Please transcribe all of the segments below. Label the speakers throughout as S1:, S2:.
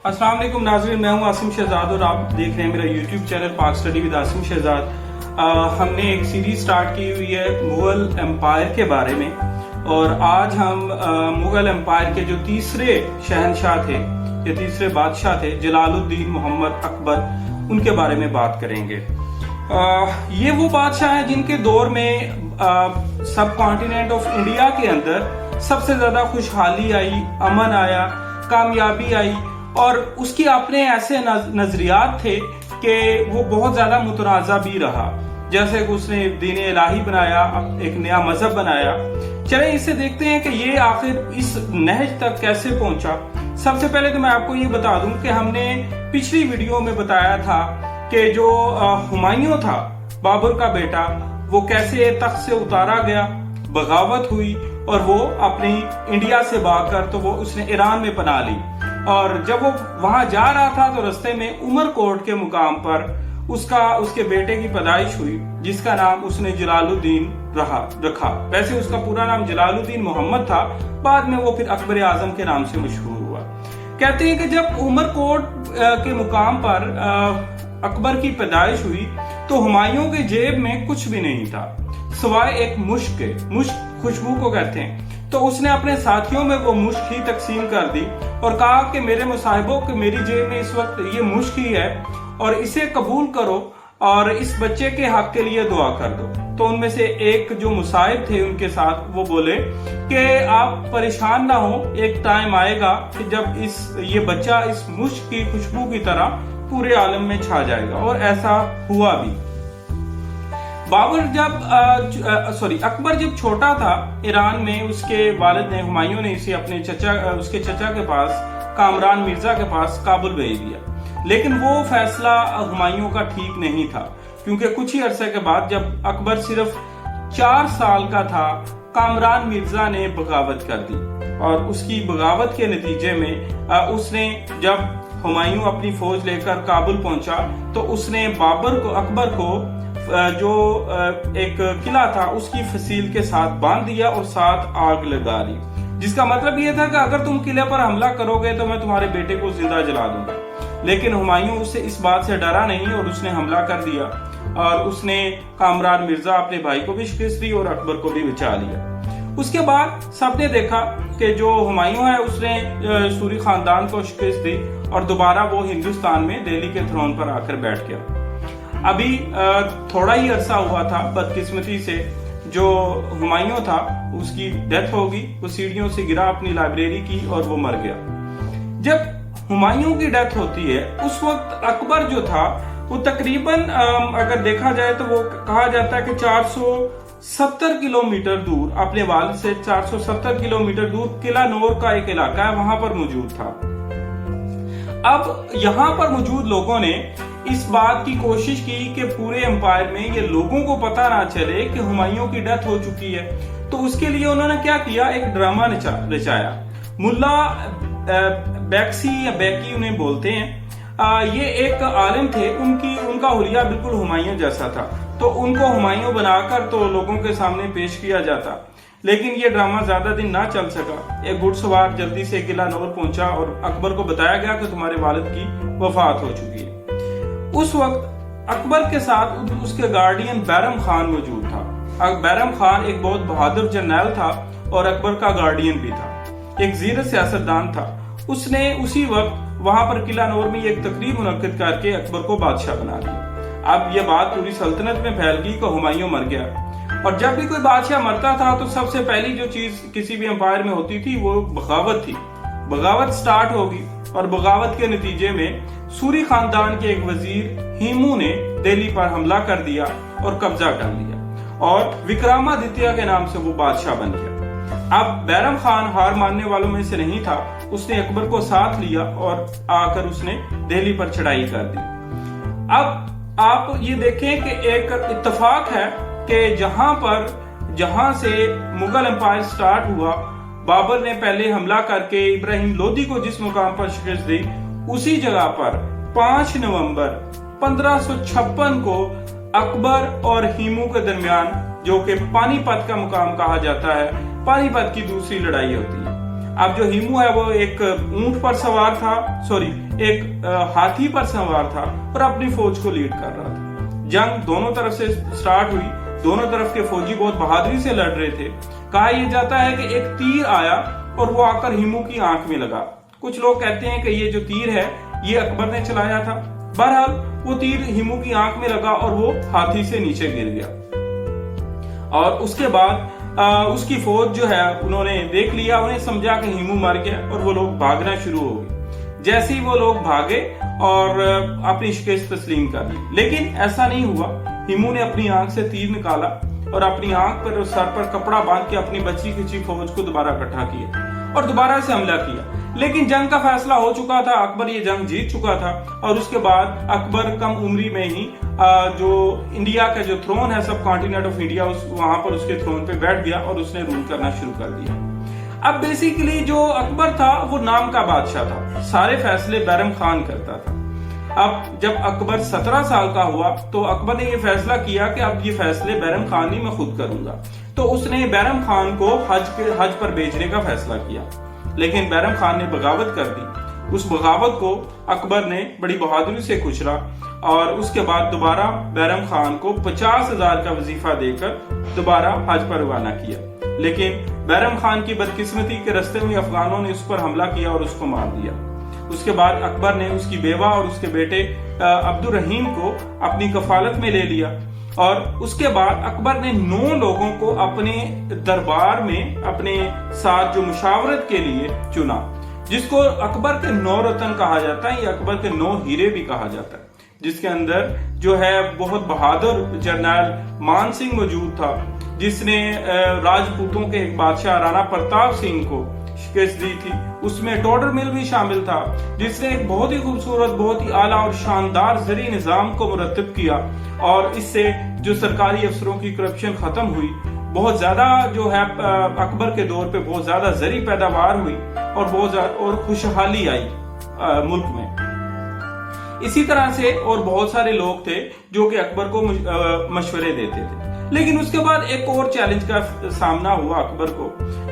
S1: अस्सलाम वालेकुम नाज़रीन, मैं हूं आसिम शहजाद और आप देख रहे हैं मेरा यूट्यूब चैनल पाक स्टडी विद आसिम शहजाद। हमने एक सीरीज स्टार्ट की हुई है मुगल एम्पायर के बारे में और आज हम मुगल एम्पायर के जो तीसरे शहनशाह थे या तीसरे बादशाह थे जलालुद्दीन मोहम्मद अकबर, उनके बारे में बात करेंगे। ये वो बादशाह हैं जिनके दौर में सब कॉन्टिनेंट ऑफ इंडिया के अंदर सबसे ज्यादा खुशहाली आई, अमन आया, कामयाबी आई और उसके अपने ऐसे नजरियात थे कि वो बहुत ज्यादा मुतनाज़ा भी रहा। जैसे कि उसने दीन इलाही बनाया, एक नया मजहब बनाया। चले इसे देखते हैं कि ये आखिर इस नहज तक कैसे पहुंचा। सबसे पहले तो मैं आपको ये बता दूं कि हमने पिछली वीडियो में बताया था कि जो हुमायूं था, बाबर का बेटा, वो कैसे तख्त से उतारा गया, बगावत हुई और वो अपनी इंडिया से भागकर तो वो उसने ईरान में पनाह ली। और जब वो वहां जा रहा था तो रास्ते में उमरकोट के मुकाम पर उसके बेटे की पैदाइश हुई, जिसका नाम उसने जलालुद्दीन रखा। वैसे उसका पूरा नाम जलालुद्दीन मोहम्मद था, बाद में वो फिर अकबर आजम के नाम से मशहूर हुआ। कहते हैं कि जब उमरकोट के मुकाम पर अकबर की पैदाइश हुई तो हुमायूं के जेब में कुछ भी नहीं था सिवाय एक मुश्क के। मुश्क खुशबू को कहते हैं। तो उसने अपने साथियों में वो मुश्क ही तकसीम कर दी और कहा कि मेरे मुसाहिबों के मेरी जेब में इस वक्त ये मुश्क ही है और इसे कबूल करो और इस बच्चे के हक के लिए दुआ कर दो। तो उनमें से एक जो मुसाहिब थे उनके साथ, वो बोले कि आप परेशान ना हो, एक टाइम आएगा कि जब ये बच्चा इस मुश्क की खुशबू की तरह पूरे आलम में छा जाएगा। और ऐसा हुआ भी। अकबर जब छोटा था, ईरान में उसके वालिद ने, हुमायूं ने इसे अपने उसके चचा के पास, कामरान मिर्जा के पास काबुल भेज दिया। लेकिन वो फैसला हुमायूं का ठीक नहीं था, क्योंकि कुछ ही अरसे के बाद जब अकबर सिर्फ 4 साल का था, कामरान मिर्जा ने बगावत कर दी। और उसकी बगावत के नतीजे में उसने, जब हुमायूं अपनी फौज लेकर काबुल पहुंचा तो उसने अकबर को जो एक किला था उसकी फसील के साथ बांध दिया और साथ आग लगा दी, जिसका मतलब ये था कि अगर तुम किले पर हमला करोगे तो मैं तुम्हारे बेटे को जिंदा जला दूंगा। लेकिन हुमायूं उससे इस बात से डरा नहीं और उसने हमला कर दिया और उसने कामरान मिर्जा अपने भाई को भी शिकस्त दी और अकबर को भी बचा लिया। उसके बाद सबने देखा कि जो हुमायूं है उसने सूरी खानदान को शिकस्त दी और दोबारा वो हिंदुस्तान में दिल्ली के थ्रोन पर आकर बैठ गया। अभी थोड़ा ही अरसा हुआ था, बदकिस्मती से जो हुमायूं था उसकी डेथ हो गई। वो सीढ़ियों से गिरा अपनी लाइब्रेरी की और वो मर गया। जब हुमायूं की डेथ होती है उस वक्त अकबर जो था वो तकरीबन अगर देखा जाए तो वो कहा जाता है कि 470 किलोमीटर दूर, अपने वालिद से 470 किलोमीटर दूर किला नौर का एक इलाका है, वहां पर मौजूद था। अब यहाँ पर मौजूद लोगों ने इस बात की कोशिश की कि पूरे एम्पायर में ये लोगों को पता ना चले कि हुमायूं की डेथ हो चुकी है। तो उसके लिए उन्होंने क्या किया, एक ड्रामा रचाया। मुल्ला बैक्सी या बैकी उन्हें बोलते हैं। ये एक आलिम थे, उनका हुलिया बिल्कुल हुमायूं जैसा था। तो उनको हुमायूं बनाकर तो लोगों के सामने पेश किया जाता। लेकिन ये ड्रामा ज्यादा दिन ना चल सका। एक घुड़सवार जल्दी से किला नौर पहुंचा और अकबर को बताया गया कि तुम्हारे वालिद की वफात हो चुकी है। उस वक्त अकबर के साथ उसके गार्डियन बैरम खान मौजूद था। बैरम खान एक बहुत बहादुर जर्नैल था और अकबर का गार्डियन भी था, एक ज़ीरत सियासतदान था। उसने उसी वक्त वहां पर किला नौर में एक तकरीब मुनक्किद करके अकबर को बादशाह बना दिया। अब यह बात पूरी सल्तनत में फैल गई कि हुमायूं मर गया। और जब भी कोई बादशाह मरता था तो सबसे पहली जो चीज किसी भी एम्पायर में होती थी वो बगावत थी। बगावत स्टार्ट होगी और बगावत के नतीजे में सूरी खानदान के एक वजीर हीमू ने दिल्ली पर हमला कर दिया और कब्जा कर लिया और विक्रमादित्य के नाम से वो बादशाह बन गया। अब बैरम खान हार मानने वालों में से नहीं था। उसने अकबर को साथ लिया और आकर उसने दिल्ली पर चढ़ाई कर दी। अब आप ये देखें कि एक इत्तेफाक है कि जहां से मुगल एम्पायर स्टार्ट हुआ, बाबर ने पहले हमला करके इब्राहिम लोदी को जिस मुकाम पर शिकस्त दी, उसी जगह पर 5 नवंबर 1556 को अकबर और हीमू के दरमियान, जो कि पानीपत का मुकाम कहा जाता है, पानीपत की दूसरी लड़ाई होती है। अब जो हिमू है वो एक ऊंट पर सवार था, एक हाथी पर सवार था और अपनी फौज को लीड कर रहा था। जंग दोनों तरफ से स्टार्ट हुई, दोनों तरफ के फौजी बहुत बहादुरी से लड़ रहे थे। कहा यह जाता है कि एक तीर आया और वो आकर हिमू की आंख में लगा। कुछ लोग कहते हैं कि ये जो तीर है ये अकबर ने चलाया था। बहरहाल वो तीर हिमू की आंख में लगा और वो हाथी से नीचे गिर गया। और उसके बाद उसकी फौज जो है उन्होंने देख लिया, उन्हें समझा कि हिमू मर गया और वो लोग भागना शुरू हो गए। जैसे ही वो लोग भागे और अपनी शिकस्त तस्लीम कर ली, लेकिन ऐसा नहीं हुआ। हिमू ने अपनी आंख से तीर निकाला और अपनी आंख पर और सर पर कपड़ा बांध के अपनी बची खुची फौज को दोबारा इकट्ठा किया और दोबारा से हमला किया। लेकिन जंग का फैसला हो चुका था, अकबर ये जंग जीत चुका था। और उसके बाद अकबर कम उम्री में ही जो इंडिया का जो थ्रोन है, सब कॉन्टिनेंट ऑफ इंडिया, वहां पर उसके थ्रोन पे बैठ गया और उसने रूल करना शुरू कर दिया। अब बेसिकली जो अकबर था वो नाम का बादशाह था, सारे फैसले बैरम खान करता था। अब जब अकबर 17 साल का हुआ तो अकबर ने ये फैसला किया कि अब ये फैसले बैरम खान ही मैं खुद करूंगा। तो उसने बैरम खान को हज पर भेजने का फैसला किया, लेकिन बैरम खान ने बगावत कर दी। उस बगावत को अकबर ने बड़ी बहादुरी से कुचला और उसके बाद दोबारा बैरम खान को 50,000 का वजीफा देकर दोबारा हज पर रवाना किया। लेकिन बैरम खान की बदकिस्मती के रास्ते में अफगानों ने उस पर हमला किया और उसको मार दिया। उसके बाद अकबर ने उसकी बेवा और उसके बेटे अब्दुल रहीम को अपनी कफालत में ले लिया और उसके बाद अकबर ने 9 लोगों को अपने दरबार में अपने साथ जो मुशावरत के लिए चुना, जिसको अकबर के 9 रत्न कहा जाता है या अकबर के 9 हीरे भी कहा जाता है, जिसके अंदर जो है बहुत बहादुर जनरल मान सिंह मौजूद था, जिसने राजपूतों के एक बादशाह राणा प्रताप सिंह को शिकस्त दी थी। उसमें टोडर मिल भी शामिल था, जिसने एक बहुत ही खूबसूरत, बहुत ही आला और शानदार ज़री निज़ाम को मुरतब किया और इससे जो सरकारी अफसरों की करप्शन खत्म हुई। बहुत ज्यादा जो है अकबर के दौर पे बहुत ज्यादा ज़री पैदावार हुई और बहुत और खुशहाली आई मुल्क में। इसी तरह से और बहुत सारे लोग थे जो कि अकबर को मशवरे देते थे। लेकिन उसके बाद एक और चैलेंज का सामना हुआ अकबर को।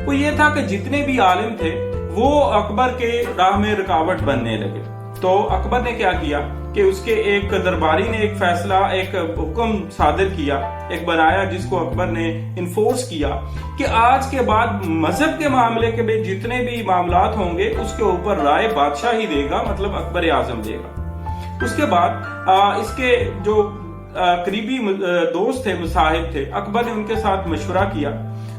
S1: वो ये था कि जितने भी आलिम थे वो अकबर के राह में रुकावट बनने लगे। तो अकबर ने क्या किया कि उसके एक दरबारी ने एक फैसला, एक हुक्म सादिर किया, एक बनाया, जिसको अकबर ने इन्फोर्स किया कि आज के बाद मजहब के मामले के भी जितने भी मामलात होंगे उसके ऊपर राय बादशाह ही देगा, मतलब अकबर आजम देगा। उसके बाद इसके जो करीबी दोस्त थे, मुसाहिब थे, अकबर ने उनके साथ मशवरा किया,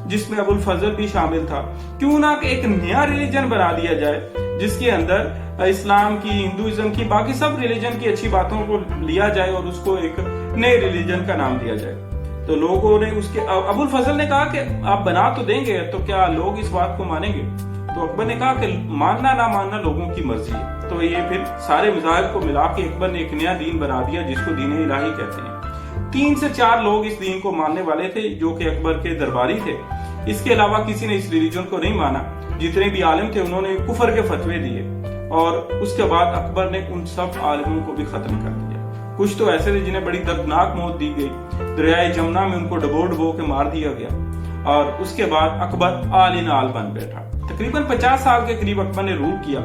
S1: जिसमें अबुल फजल भी शामिल था। क्यों ना कि एक नया रिलीजन बना दिया जाए जिसके अंदर इस्लाम की, हिंदुइज्म की, बाकी सब रिलीजन की अच्छी बातों को लिया जाए और उसको एक नए रिलीजन का नाम दिया जाए। तो लोगों ने अबुल फजल ने कहा कि आप बना तो देंगे, तो क्या लोग इस बात को मानेंगे? तो अकबर ने कहा कि मानना ना मानना लोगों की मर्जी है। तो ये फिर सारे मज़ाहिब को मिला के अकबर ने एक नया दीन बना दिया जिसको दीन इलाही कहते हैं। 3 से 4 लोग इस दीन को मानने वाले थे जो कि अकबर के दरबारी थे। इसके अलावा किसी ने इस रिलीजन को नहीं माना। जितने भी आलिम थे उन्होंने कुफर के फतवे दिए और उसके बाद अकबर ने उन सब आलिमों को भी खत्म कर दिया। कुछ तो ऐसे थे जिन्हें बड़ी दर्दनाक मौत दी गई, दरियाए जमुना में उनको डबो के मार दिया गया और उसके बाद अकबर आल इन आल बन बैठा। तकरीबन 50 साल के करीब अकबर ने रूल किया।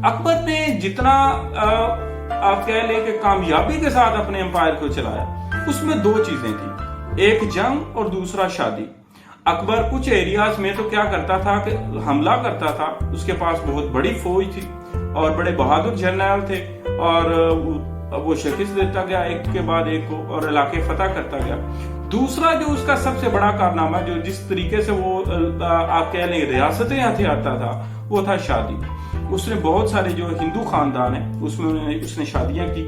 S1: अकबर ने जितना आप कह लें कि कामयाबी के साथ अपने एम्पायर को चलाया, उसमें 2 चीजें थी, एक जंग और दूसरा शादी। अकबर कुछ एरियाज में तो क्या करता था कि हमला करता था, उसके पास बहुत बड़ी फौज थी और बड़े बहादुर जनरल थे और वो शिकस्त देता गया एक के बाद एक को और इलाके फतह करता गया। दूसरा जो उसका सबसे बड़ा कारनामा, जो जिस तरीके से वो आप कह लें रियासतें हथियाता था, वो था शादी। उसने बहुत सारे जो हिंदू खानदान है उसमें उसने शादियां की,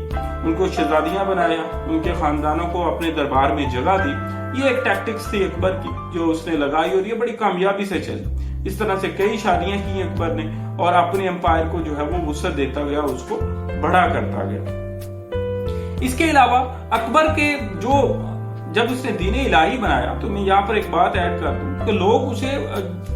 S1: उनको शहजादियां बनाया, उनके खानदानों को अपने दरबार में जगह दी। ये एक टैक्टिक्स थी अकबर की जो उसने लगाई और ये बड़ी कामयाबी से चली। इस तरह से कई शादियां की अकबर ने और अपने एम्पायर को जो है वो वुसअत देता गया, उसको बड़ा करता गया। इसके अलावा अकबर के जो जब उसने दीन इलाही बनाया, तो मैं यहाँ पर एक बात ऐड कर दूं कि लोग उसे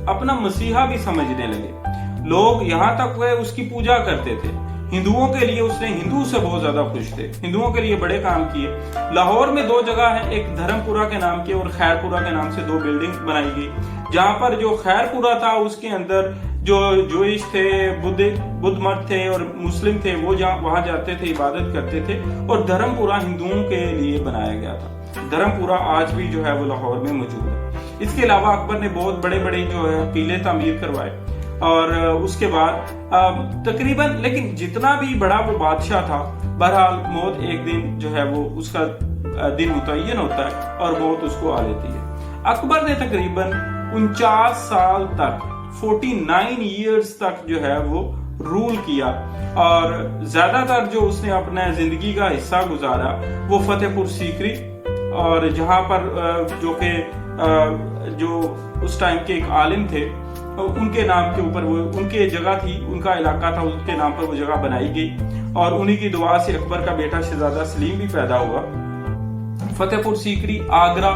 S1: अपना मसीहा भी समझने लगे। लोग यहाँ तक वह उसकी पूजा करते थे। हिंदुओं के लिए उसने हिंदू से बहुत ज्यादा खुश थे, हिंदुओं के लिए बड़े काम किए। लाहौर में 2 जगह है, एक धर्मपुरा के नाम की और खैरपुरा के नाम से 2 बिल्डिंग बनाई गई। जहां पर जो खैरपुरा था उसके अंदर जो जोइश थे, बुद्ध मत थे और मुस्लिम थे, वो वहां जाते थे, इबादत करते थे। और धर्मपुरा हिंदुओं के लिए बनाया गया था। धर्मपुरा आज भी जो है वो लाहौर में मौजूद है। इसके अलावा अकबर ने बहुत बड़े बड़े जो है किले तामीर करवाए और उसके बाद तकरीबन, लेकिन जितना भी बड़ा वो बादशाह था, बहरहाल मौत एक दिन जो है वो उसका दिन मुतय्यन होता है और मौत उसको आ लेती है। अकबर ने तकरीबन 49 साल तक 49 ईयर्स तक जो है वो रूल किया और ज्यादातर जो उसने अपना जिंदगी का हिस्सा गुजारा वो फतेहपुर सीकरी और जहां पर जो उस टाइम के एक आलिम थे उनके नाम के ऊपर वो उनके जगह थी, उनका इलाका था, उनके नाम पर वो जगह बनाई गई और उन्हीं की दुआ से अकबर का बेटा शहजादा सलीम भी पैदा हुआ। फतेहपुर सीकरी, आगरा,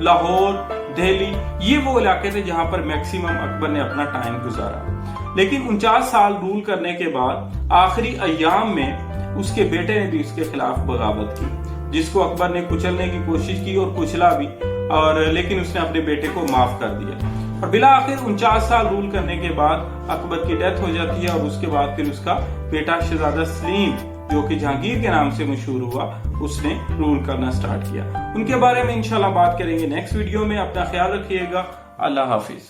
S1: लाहौर, दिल्ली, ये वो इलाके थे जहां पर मैक्सिमम अकबर ने अपना टाइम गुजारा। लेकिन 49 साल रूल करने के बाद आखिरी अय्याम में उसके बेटे ने भी उसके खिलाफ बगावत की, जिसको अकबर ने कुचलने की कोशिश की और कुचला भी, और लेकिन उसने अपने बेटे को माफ कर दिया। और बिला आखिर 49 साल रूल करने के बाद अकबर की डेथ हो जाती है और उसके बाद फिर उसका बेटा शहजादा सलीम, जो कि जहांगीर के नाम से मशहूर हुआ, उसने रूल करना स्टार्ट किया। उनके बारे में इंशाल्लाह बात करेंगे नेक्स्ट वीडियो में। अपना ख्याल रखिएगा। अल्लाह हाफिज।